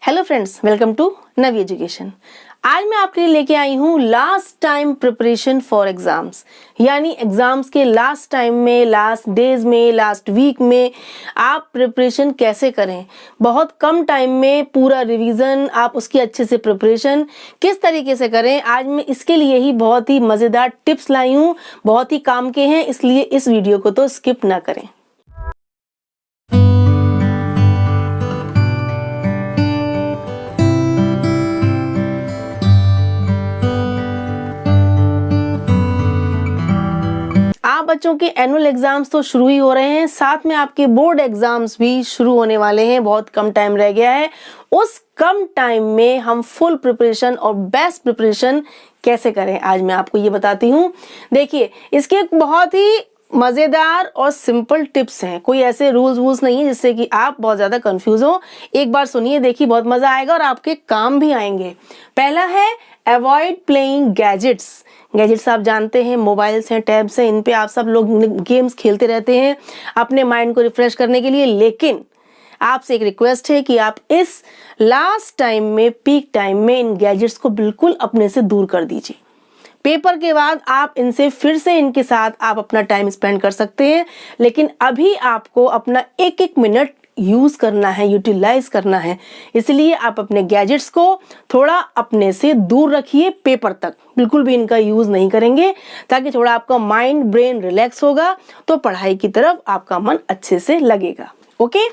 Hello friends, welcome to Navi education. आज मैं आपके लिए लेके आई हूँ last time preparation for exams, यानी एग्जाम्स के लास्ट टाइम में, लास्ट डेज में, लास्ट वीक में आप प्रिपरेशन कैसे करें। बहुत कम टाइम में पूरा रिवीजन, आप उसकी अच्छे से प्रिपरेशन किस तरीके से करें, आज मैं इसके लिए ही बहुत ही मज़ेदार टिप्स लाई हूँ, बहुत ही काम के हैं, इसलिए इस वीडियो को तो स्किप ना करें। आप बच्चों के एनुअल एग्जाम्स तो शुरू ही हो रहे हैं, साथ में आपके बोर्ड एग्जाम्स भी शुरू होने वाले हैं। बहुत कम टाइम रह गया है। उस कम टाइम में हम फुल प्रिपरेशन और बेस्ट प्रिपरेशन कैसे करें, आज मैं आपको ये बताती हूँ। देखिए, इसके बहुत ही मज़ेदार और सिंपल टिप्स हैं। कोई ऐसे रूल्स नहीं है जिससे कि आप बहुत ज़्यादा कंफ्यूज हो। एक बार सुनिए, देखिए, बहुत मज़ा आएगा और आपके काम भी आएंगे। पहला है अवॉइड प्लेइंग गैजेट्स। गैजेट्स आप जानते हैं, मोबाइल्स हैं, टैब्स हैं, इन पे आप सब लोग गेम्स खेलते रहते हैं अपने माइंड को रिफ्रेश करने के लिए। लेकिन आपसे एक रिक्वेस्ट है कि आप इस लास्ट टाइम में, पीक टाइम में, इन गैजेट्स को बिल्कुल अपने से दूर कर दीजिए। पेपर के बाद आप इनसे फिर से, इनके साथ आप अपना टाइम स्पेंड कर सकते हैं, लेकिन अभी आपको अपना एक एक मिनट यूज करना है, यूटिलाइज करना है। इसलिए आप अपने गैजेट्स को थोड़ा अपने से दूर रखिए। पेपर तक बिल्कुल भी इनका यूज नहीं करेंगे, ताकि थोड़ा आपका माइंड, ब्रेन रिलैक्स होगा, तो पढ़ाई की तरफ आपका मन अच्छे से लगेगा। ओके,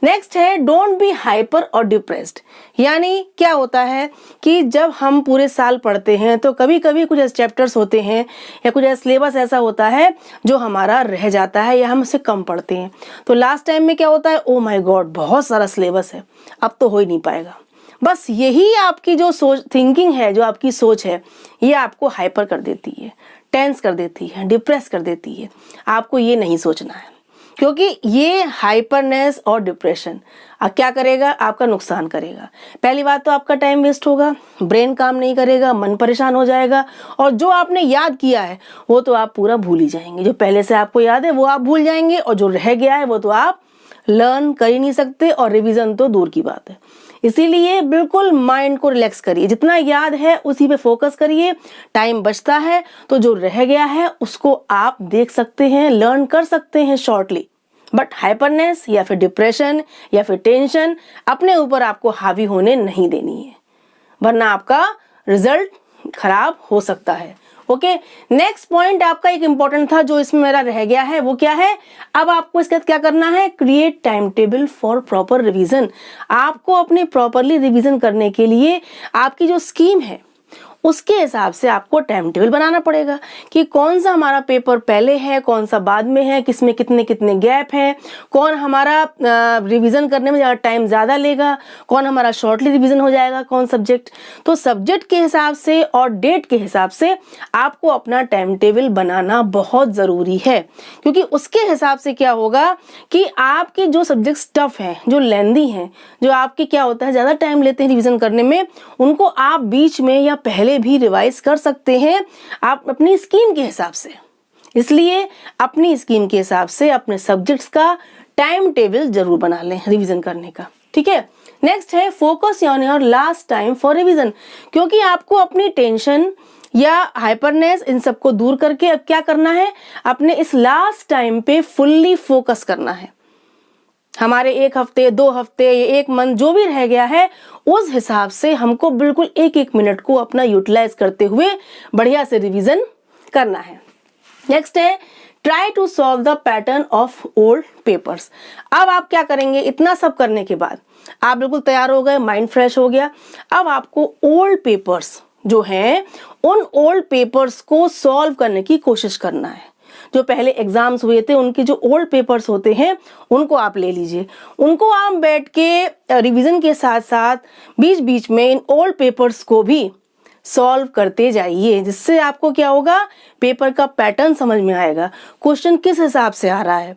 नेक्स्ट है डोंट बी हाइपर और डिप्रेस्ड। यानी क्या होता है कि जब हम पूरे साल पढ़ते हैं तो कभी कभी कुछ ऐसे चैप्टर्स होते हैं या कुछ ऐसा सिलेबस ऐसा होता है जो हमारा रह जाता है या हम उससे कम पढ़ते हैं। तो लास्ट टाइम में क्या होता है, ओ माय गॉड, बहुत सारा सिलेबस है, अब तो हो ही नहीं पाएगा। बस यही आपकी जो सोच, थिंकिंग है, जो आपकी सोच है, ये आपको हाइपर कर देती है, टेंस कर देती है, डिप्रेस कर देती है। आपको ये नहीं सोचना है, क्योंकि ये हाइपरनेस और डिप्रेशन क्या करेगा, आपका नुकसान करेगा। पहली बात तो आपका टाइम वेस्ट होगा, ब्रेन काम नहीं करेगा, मन परेशान हो जाएगा, और जो आपने याद किया है वो तो आप पूरा भूल ही जाएंगे। जो पहले से आपको याद है वो आप भूल जाएंगे, और जो रह गया है वो तो आप लर्न कर ही नहीं सकते, और रिवीजन तो दूर की बात है। इसीलिए बिल्कुल माइंड को रिलैक्स करिए, जितना याद है उसी पे फोकस करिए। टाइम बचता है तो जो रह गया है उसको आप देख सकते हैं, लर्न कर सकते हैं शॉर्टली। बट हाइपरनेस या फिर डिप्रेशन या फिर टेंशन अपने ऊपर आपको हावी होने नहीं देनी है, वरना आपका रिजल्ट खराब हो सकता है। ओके, नेक्स्ट पॉइंट आपका एक इंपॉर्टेंट था जो इसमें मेरा रह गया है, वो क्या है। अब आपको इसके क्या करना है, create time table for proper revision. आपको अपने प्रॉपरली रिवीजन करने के लिए आपकी जो स्कीम है उसके हिसाब से आपको टाइम टेबल बनाना पड़ेगा कि कौन सा हमारा पेपर पहले है, कौन सा बाद में है, किसमें कितने कितने गैप हैं, कौन हमारा रिवीजन करने में टाइम ज़्यादा लेगा, कौन हमारा शॉर्टली रिवीजन हो जाएगा, कौन सब्जेक्ट। तो सब्जेक्ट के हिसाब से और डेट के हिसाब से आपको अपना टाइम टेबल बनाना बहुत ज़रूरी है, क्योंकि उसके हिसाब से क्या होगा कि आपके जो सब्जेक्ट टफ हैं, जो लेंदी हैं, जो आपके क्या होता है ज़्यादा टाइम लेते हैं रिवीजन करने में, उनको आप बीच में या पहले भी रिवाइज कर सकते हैं आप अपनी स्कीम के हिसाब से। इसलिए अपनी स्कीम के हिसाब से अपने सब्जेक्ट्स का टाइम टेबल जरूर बना लें रिवीजन करने का, ठीक है। नेक्स्ट है focus on your last time for revision, क्योंकि आपको अपनी टेंशन या हाइपरनेस इन सबको दूर करके अब क्या करना है, अपने इस लास्ट टाइम पे फुल्ली फोकस करना है। हमारे एक हफ्ते, 2 हफ्ते, 1 मंथ जो भी रह गया है, उस हिसाब से हमको बिल्कुल एक एक मिनट को अपना यूटिलाइज करते हुए बढ़िया से रिवीजन करना है। नेक्स्ट है try to solve the pattern of old papers. अब आप क्या करेंगे, इतना सब करने के बाद आप बिल्कुल तैयार हो गए, माइंड फ्रेश हो गया। अब आपको ओल्ड पेपर्स जो हैं, उन ओल्ड पेपर्स को सॉल्व करने की कोशिश करना है। जो पहले एग्जाम्स हुए थे उनके जो ओल्ड पेपर्स होते हैं उनको आप ले लीजिए, उनको आप बैठ के रिवीजन के साथ साथ बीच बीच में इन ओल्ड पेपर्स को भी सॉल्व करते जाइए, जिससे आपको क्या होगा, पेपर का पैटर्न समझ में आएगा, क्वेश्चन किस हिसाब से आ रहा है,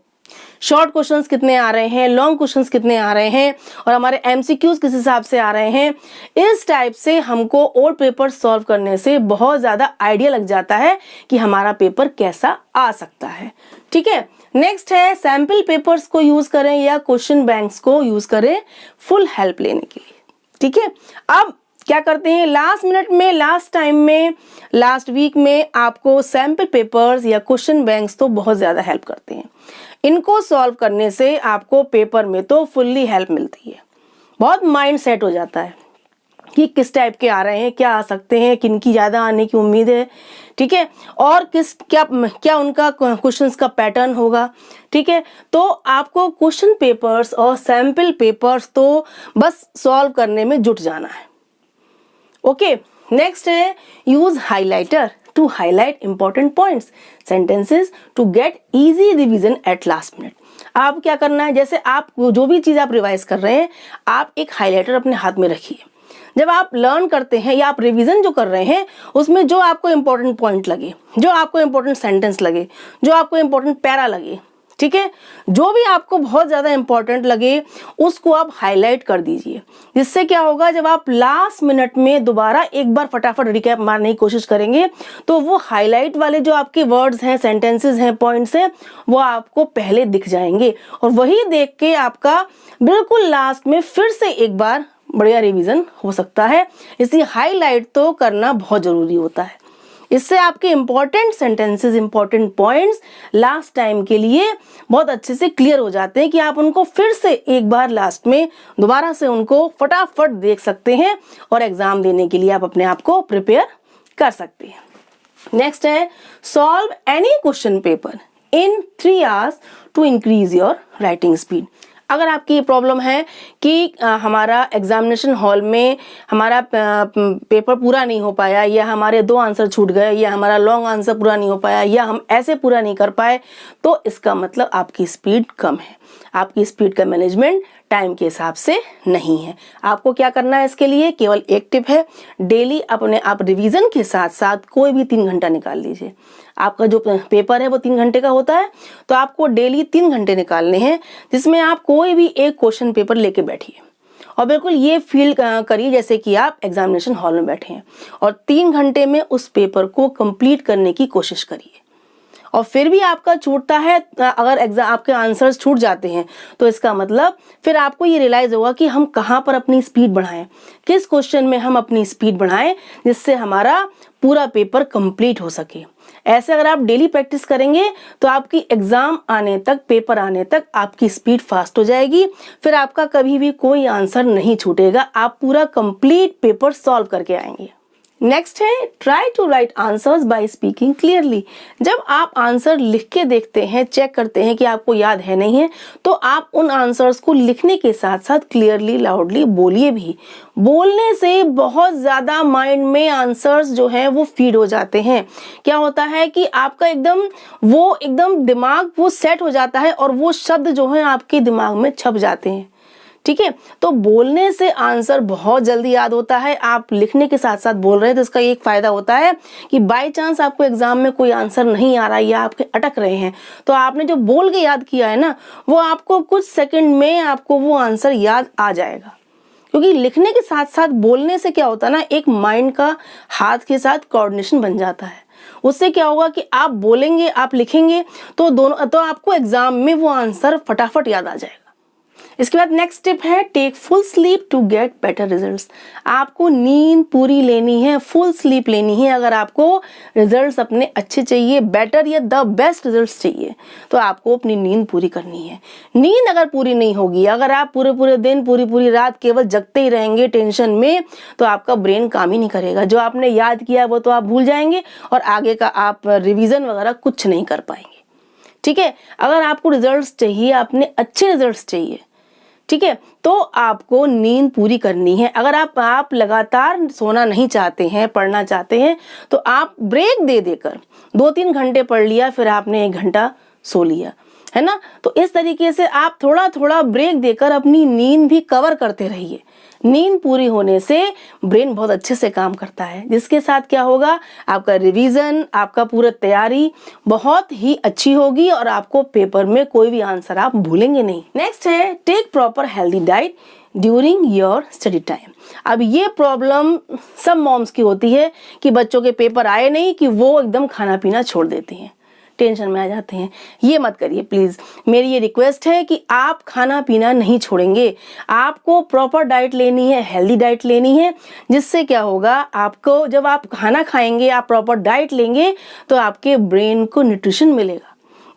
शॉर्ट क्वेश्चंस कितने आ रहे हैं, लॉन्ग क्वेश्चंस कितने आ रहे हैं, और हमारे एमसीक्यूज किस हिसाब से आ रहे हैं। इस टाइप से हमको ओल्ड पेपर सॉल्व करने से बहुत ज़्यादा आइडिया लग जाता है कि हमारा पेपर कैसा आ सकता है, ठीक है। नेक्स्ट है सैम्पल पेपर्स को यूज़ करें या क्वेश्चन बैंक्स को यूज़ करें फुल हेल्प लेने के लिए। ठीक है, अब क्या करते हैं, लास्ट मिनट में, लास्ट टाइम में, लास्ट वीक में आपको सैम्पल पेपर्स या क्वेश्चन बैंक्स तो बहुत ज़्यादा हेल्प करते हैं। इनको सॉल्व करने से आपको पेपर में तो फुल्ली हेल्प मिलती है, बहुत माइंड सेट हो जाता है कि किस टाइप के आ रहे हैं, क्या आ सकते हैं, किन की ज़्यादा आने की उम्मीद है, ठीक है, और क्या उनका क्वेश्चंस का पैटर्न होगा, ठीक है। तो आपको क्वेश्चन पेपर्स और सैम्पल पेपर्स तो बस सॉल्व करने में जुट जाना है। ओके, नेक्स्ट है use highlighter to highlight important points, sentences to get easy revision at last minute. आप क्या करना है, जैसे आप जो भी चीज़ आप रिवाइज कर रहे हैं, आप एक हाइलाइटर अपने हाथ में रखिए। जब आप लर्न करते हैं या आप रिवीजन जो कर रहे हैं, उसमें जो आपको इंपॉर्टेंट पॉइंट लगे, जो आपको इंपॉर्टेंट सेंटेंस लगे, जो आपको इंपॉर्टेंट पैरा लगे, ठीक है, जो भी आपको बहुत ज़्यादा इंपॉर्टेंट लगे उसको आप हाईलाइट कर दीजिए। जिससे क्या होगा, जब आप लास्ट मिनट में दोबारा एक बार फटाफट रिकैप मारने की कोशिश करेंगे तो वो हाईलाइट वाले जो आपके वर्ड्स हैं, सेंटेंसेस हैं, पॉइंट्स हैं, वो आपको पहले दिख जाएंगे और वही देख के आपका बिल्कुल लास्ट में फिर से एक बार बढ़िया रिवीजन हो सकता है। इसलिए हाईलाइट तो करना बहुत ज़रूरी होता है। इससे आपके important sentences, important points last time के लिए बहुत अच्छे से क्लियर हो जाते हैं कि आप उनको फिर से एक बार लास्ट में दोबारा से उनको फटाफट देख सकते हैं और एग्जाम देने के लिए आप अपने आप को प्रिपेयर कर सकते हैं। नेक्स्ट है solve any question paper in 3 hours to increase your writing speed. अगर आपकी ये प्रॉब्लम है कि हमारा एग्जामिनेशन हॉल में हमारा पेपर पूरा नहीं हो पाया, या हमारे 2 आंसर छूट गए, या हमारा लॉन्ग आंसर पूरा नहीं हो पाया, या हम ऐसे पूरा नहीं कर पाए, तो इसका मतलब आपकी स्पीड कम है। आपकी स्पीड का मैनेजमेंट टाइम के हिसाब से नहीं है। आपको क्या करना है, इसके लिए केवल एक टिप है, डेली अपने आप रिवीजन के साथ साथ कोई भी 3 घंटा निकाल लीजिए। आपका जो पेपर है वो 3 घंटे का होता है, तो आपको डेली 3 घंटे निकालने हैं जिसमें आप कोई भी एक क्वेश्चन पेपर लेके बैठिए और बिल्कुल ये फील करिए जैसे कि आप एग्जामिनेशन हॉल में बैठे हैं और 3 घंटे में उस पेपर को कंप्लीट करने की कोशिश करिए। और फिर भी आपका छूटता है, अगर आपके आंसर्स छूट जाते हैं, तो इसका मतलब फिर आपको ये रियलाइज होगा कि हम कहाँ पर अपनी स्पीड बढ़ाएं, किस क्वेश्चन में हम अपनी स्पीड बढ़ाएं जिससे हमारा पूरा पेपर कंप्लीट हो सके। ऐसे अगर आप डेली प्रैक्टिस करेंगे तो आपकी एग्जाम आने तक, पेपर आने तक आपकी स्पीड फास्ट हो जाएगी। फिर आपका कभी भी कोई आंसर नहीं छूटेगा, आप पूरा कंप्लीट पेपर सॉल्व करके आएंगे। नेक्स्ट है try to write answers by speaking clearly. जब आप आंसर लिख के देखते हैं, चेक करते हैं कि आपको याद है नहीं है, तो आप उन आंसर्स को लिखने के साथ साथ क्लियरली, लाउडली बोलिए भी। बोलने से बहुत ज़्यादा माइंड में आंसर्स जो हैं वो फीड हो जाते हैं। क्या होता है कि आपका एकदम दिमाग वो सेट हो जाता है और वो शब्द जो हैं आपके दिमाग में छप जाते हैं, ठीक है। तो बोलने से आंसर बहुत जल्दी याद होता है। आप लिखने के साथ साथ बोल रहे हैं तो इसका एक फायदा होता है कि बाय चांस आपको एग्जाम में कोई आंसर नहीं आ रहा है या आपके अटक रहे हैं, तो आपने जो बोल के याद किया है ना, वो आपको कुछ सेकंड में आपको वो आंसर याद आ जाएगा। क्योंकि लिखने के साथ साथ बोलने से क्या होता है ना, एक माइंड का हाथ के साथ कोऑर्डिनेशन बन जाता है। उससे क्या होगा कि आप बोलेंगे, आप लिखेंगे, तो आपको एग्जाम में वो आंसर फटाफट याद आ जाएगा। इसके बाद नेक्स्ट टिप है take full sleep to get better results. आपको नींद पूरी लेनी है, फुल स्लीप लेनी है। अगर आपको रिजल्ट्स अपने अच्छे चाहिए, बेटर या द बेस्ट रिजल्ट्स चाहिए, तो आपको अपनी नींद पूरी करनी है। नींद अगर पूरी नहीं होगी, अगर आप पूरे दिन, पूरी रात केवल जगते ही रहेंगे टेंशन में, तो आपका ब्रेन काम ही नहीं करेगा। जो आपने याद किया वो तो आप भूल जाएंगे और आगे का आप रिविजन वगैरह कुछ नहीं कर पाएंगे, ठीक है। अगर आपको रिजल्ट्स चाहिए, आपने अच्छे रिजल्ट्स चाहिए, ठीक है, तो आपको नींद पूरी करनी है। अगर आप लगातार सोना नहीं चाहते हैं, पढ़ना चाहते हैं, तो आप ब्रेक दे देकर 2-3 घंटे पढ़ लिया, फिर आपने 1 घंटा सो लिया, है ना। तो इस तरीके से आप थोड़ा ब्रेक देकर अपनी नींद भी कवर करते रहिए। नींद पूरी होने से ब्रेन बहुत अच्छे से काम करता है, जिसके साथ क्या होगा, आपका रिवीजन, आपका पूरा तैयारी बहुत ही अच्छी होगी और आपको पेपर में कोई भी आंसर आप भूलेंगे नहीं। नेक्स्ट है take proper healthy diet during your study time. अब ये प्रॉब्लम सब मॉम्स की होती है कि बच्चों के पेपर आए नहीं कि वो एकदम खाना पीना छोड़ देती हैं, टेंशन में आ जाते हैं। ये मत करिए प्लीज़। मेरी ये रिक्वेस्ट है कि आप खाना पीना नहीं छोड़ेंगे, आपको प्रॉपर डाइट लेनी है, हेल्दी डाइट लेनी है, जिससे क्या होगा, आपको जब आप खाना खाएंगे, आप प्रॉपर डाइट लेंगे तो आपके ब्रेन को न्यूट्रिशन मिलेगा,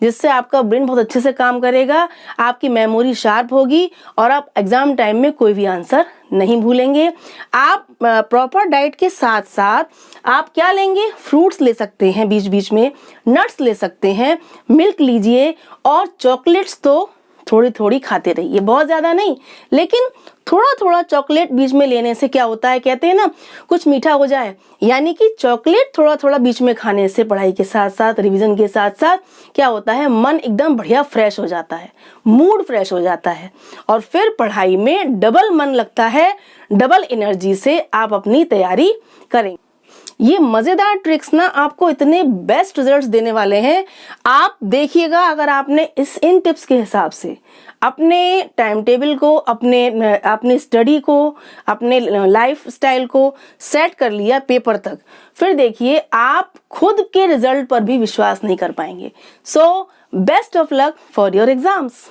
जिससे आपका ब्रेन बहुत अच्छे से काम करेगा, आपकी मेमोरी शार्प होगी और आप एग्जाम टाइम में कोई भी आंसर नहीं भूलेंगे। आप प्रॉपर डाइट के साथ साथ आप क्या लेंगे, फ्रूट्स ले सकते हैं, बीच बीच में नट्स ले सकते हैं, मिल्क लीजिए और चॉकलेट्स तो थोड़ी थोड़ी खाते रहिए, बहुत ज़्यादा नहीं, लेकिन थोड़ा थोड़ा चॉकलेट बीच में लेने से क्या होता है, कहते हैं ना कुछ मीठा हो जाए, यानी कि चॉकलेट थोड़ा थोड़ा बीच में खाने से पढ़ाई के साथ साथ, रिवीजन के साथ साथ क्या होता है, मन एकदम बढ़िया फ्रेश हो जाता है, मूड फ्रेश हो जाता है और फिर पढ़ाई में डबल मन लगता है, डबल एनर्जी से आप अपनी तैयारी करेंगे। ये मज़ेदार ट्रिक्स ना आपको इतने बेस्ट रिजल्ट्स देने वाले हैं, आप देखिएगा। अगर आपने इन टिप्स के हिसाब से अपने टाइम टेबल को, अपने स्टडी को, अपने लाइफ स्टाइल को सेट कर लिया पेपर तक, फिर देखिए आप खुद के रिजल्ट पर भी विश्वास नहीं कर पाएंगे। So best of luck for your exams.